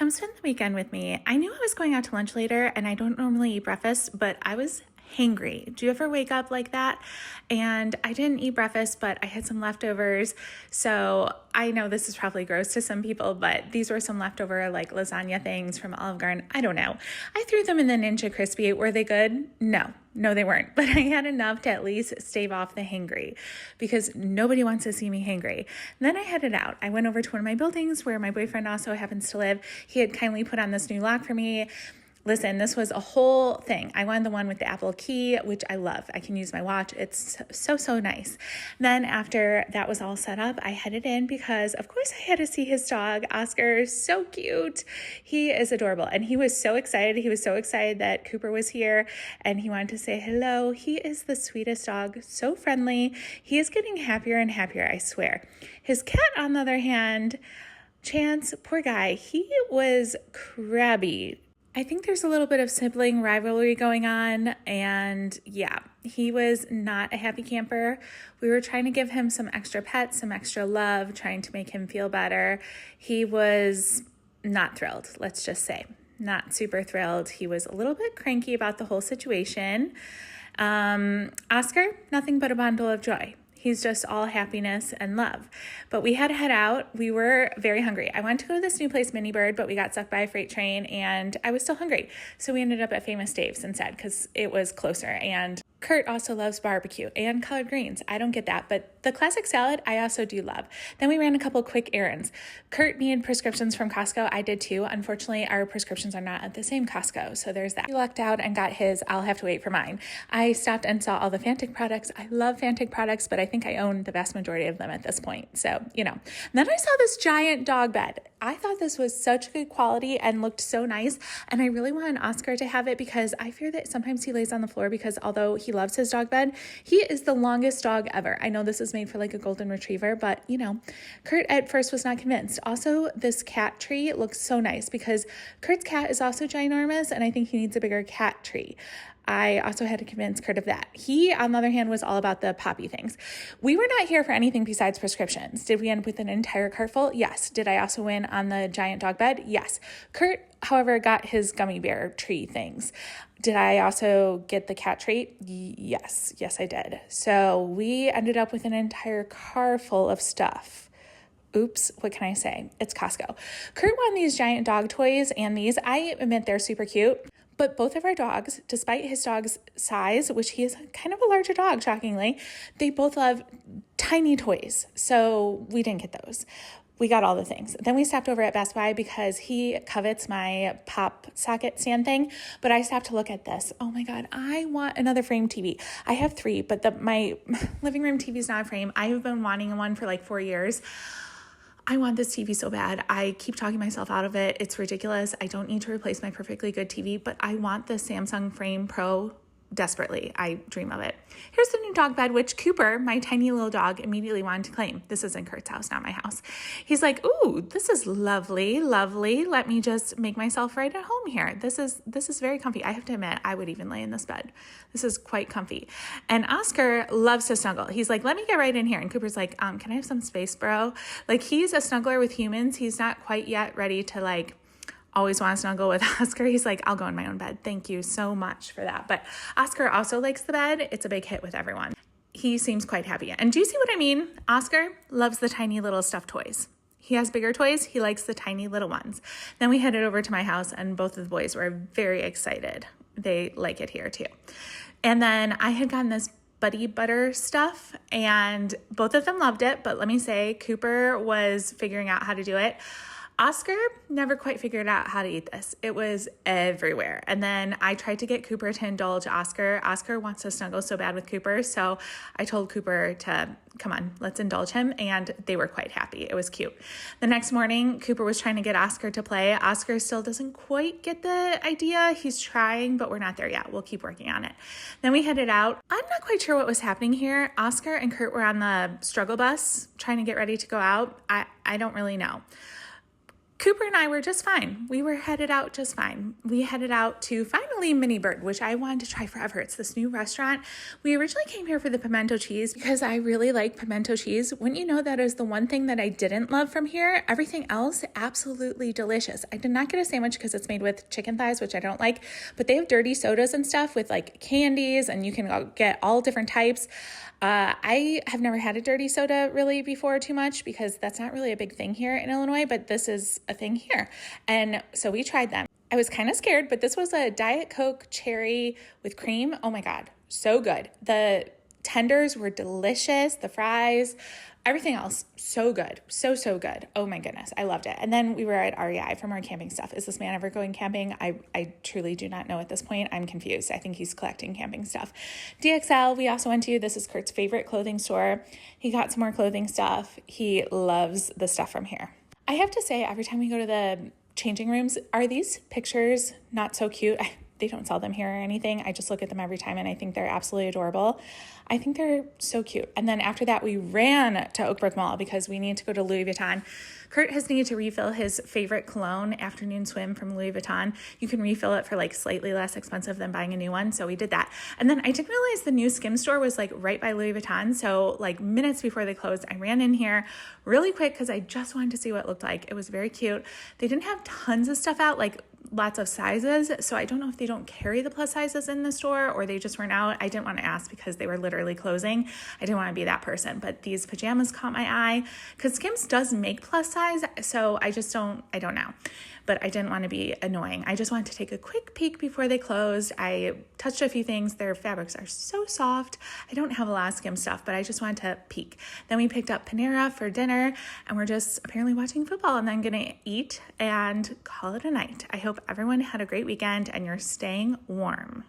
come spend the weekend with me. I knew I was going out to lunch later and I don't normally eat breakfast, but I was hangry. Do you ever wake up like that? And I didn't eat breakfast, but I had some leftovers. So I know this is probably gross to some people, but these were some leftover like lasagna things from Olive Garden. I don't know. I threw them in the Ninja Crispy. Were they good? No, they weren't. But I had enough to at least stave off the hangry because nobody wants to see me hangry. And then I headed out. I went over to one of my buildings where my boyfriend also happens to live. He had kindly put on this new lock for me. Listen, this was a whole thing. I wanted the one with the Apple key, which I love. I can use my watch. It's so nice. Then after that was all set up, I headed in because of course I had to see his dog, Oscar. So cute. He is adorable. And he was so excited. He was so excited that Cooper was here and he wanted to say hello. He is the sweetest dog. So friendly. He is getting happier and happier, I swear. His cat, on the other hand, Chance, poor guy, he was crabby. I think there's a little bit of sibling rivalry going on, and yeah, he was not a happy camper. We were trying to give him some extra pets, some extra love, trying to make him feel better. He was not thrilled, let's just say. Not super thrilled. He was a little bit cranky about the whole situation. Oscar, nothing but a bundle of joy. He's just all happiness and love. But we had to head out. We were very hungry. I wanted to go to this new place, Mini Bird, but we got stuck by a freight train and I was still hungry. So we ended up at Famous Dave's instead because it was closer. And Kurt also loves barbecue and collard greens. I don't get that, but the classic salad I also do love. Then we ran a couple quick errands. Kurt needed prescriptions from Costco. I did too. Unfortunately, our prescriptions are not at the same Costco, so there's that. He lucked out and got his. I'll have to wait for mine. I stopped and saw all the Fantic products. I love Fantic products, but I think I own the vast majority of them at this point. So, you know. And then I saw this giant dog bed. I thought this was such good quality and looked so nice. And I really wanted Oscar to have it because I fear that sometimes he lays on the floor because although he loves his dog bed, he is the longest dog ever. I know this is made for like a golden retriever, but you know, Kurt at first was not convinced. Also, this cat tree looks so nice because Kurt's cat is also ginormous and I think he needs a bigger cat tree. I also had to convince Kurt of that. He, on the other hand, was all about the poppy things. We were not here for anything besides prescriptions. Did we end up with an entire cart full? Yes. Did I also win on the giant dog bed? Yes. Kurt, however, got his gummy bear tree things. Did I also get the cat treat? Yes. Yes, I did. So we ended up with an entire car full of stuff. Oops, what can I say? It's Costco. Kurt won these giant dog toys and these, I admit they're super cute. But both of our dogs, despite his dog's size, which he is kind of a larger dog, shockingly, they both love tiny toys. So we didn't get those. We got all the things. Then we stopped over at Best Buy because he covets my pop socket stand thing. But I stopped to look at this. Oh my God, I want another Frame TV. I have 3, but my living room TV is not a frame. I have been wanting one for like 4 years. I want this TV so bad. I keep talking myself out of it. It's ridiculous. I don't need to replace my perfectly good TV, but I want the Samsung Frame Pro desperately. I dream of it. Here's the new dog bed, which Cooper, my tiny little dog, immediately wanted to claim. This is in Kurt's house, not my house. He's like, ooh, this is lovely, lovely. Let me just make myself right at home here. This is very comfy. I have to admit, I would even lay in this bed. This is quite comfy. And Oscar loves to snuggle. He's like, let me get right in here. And Cooper's like, can I have some space, bro? Like, he's a snuggler with humans. He's not quite yet ready to like always want to snuggle with Oscar. He's like, I'll go in my own bed. Thank you so much for that. But Oscar also likes the bed. It's a big hit with everyone. He seems quite happy. And do you see what I mean? Oscar loves the tiny little stuffed toys. He has bigger toys. He likes the tiny little ones. Then we headed over to my house and both of the boys were very excited. They like it here too. And then I had gotten this buddy butter stuff and both of them loved it. But let me say, Cooper was figuring out how to do it. Oscar never quite figured out how to eat this. It was everywhere. And then I tried to get Cooper to indulge Oscar. Oscar wants to snuggle so bad with Cooper. So I told Cooper to, come on, let's indulge him. And they were quite happy. It was cute. The next morning, Cooper was trying to get Oscar to play. Oscar still doesn't quite get the idea. He's trying, but we're not there yet. We'll keep working on it. Then we headed out. I'm not quite sure what was happening here. Oscar and Kurt were on the struggle bus trying to get ready to go out. I don't really know. Cooper and I were just fine. We were headed out just fine. We headed out to finally definitely Mini Bird, which I wanted to try forever. It's this new restaurant. We originally came here for the pimento cheese because I really like pimento cheese. Wouldn't you know that is the one thing that I didn't love from here? Everything else, absolutely delicious. I did not get a sandwich because it's made with chicken thighs, which I don't like, but they have dirty sodas and stuff with like candies, and you can get all different types. I have never had a dirty soda really before too much because that's not really a big thing here in Illinois, but this is a thing here. And so we tried them. I was kind of scared, but this was a Diet Coke cherry with cream. Oh my God, so good. The tenders were delicious. The fries, everything else, so good. So good. Oh my goodness. I loved it. And then we were at REI for more camping stuff. Is this man ever going camping? I truly do not know at this point. I'm confused. I think he's collecting camping stuff. DXL, we also went to. This is Kurt's favorite clothing store. He got some more clothing stuff. He loves the stuff from here. I have to say, every time we go to the changing rooms, are these pictures not so cute? They don't sell them here or anything. I just look at them every time and I think they're absolutely adorable. I think they're so cute. And then after that, we ran to Oak Brook Mall because we need to go to Louis Vuitton. Kurt has needed to refill his favorite cologne, Afternoon Swim from Louis Vuitton. You can refill it for like slightly less expensive than buying a new one. So we did that. And then I didn't realize the new Skim store was like right by Louis Vuitton. So like minutes before they closed, I ran in here really quick because I just wanted to see what it looked like. It was very cute. They didn't have tons of stuff out, like lots of sizes. So I don't know if they don't carry the plus sizes in the store or they just weren't out. I didn't want to ask because they were literally closing. I didn't want to be that person, but these pajamas caught my eye because Skims does make plus size. So I don't know, but I didn't want to be annoying. I just wanted to take a quick peek before they closed. I touched a few things. Their fabrics are so soft. I don't have a lot of Skim stuff, but I just wanted to peek. Then we picked up Panera for dinner and we're just apparently watching football and then going to eat and call it a night. I hope everyone had a great weekend and you're staying warm.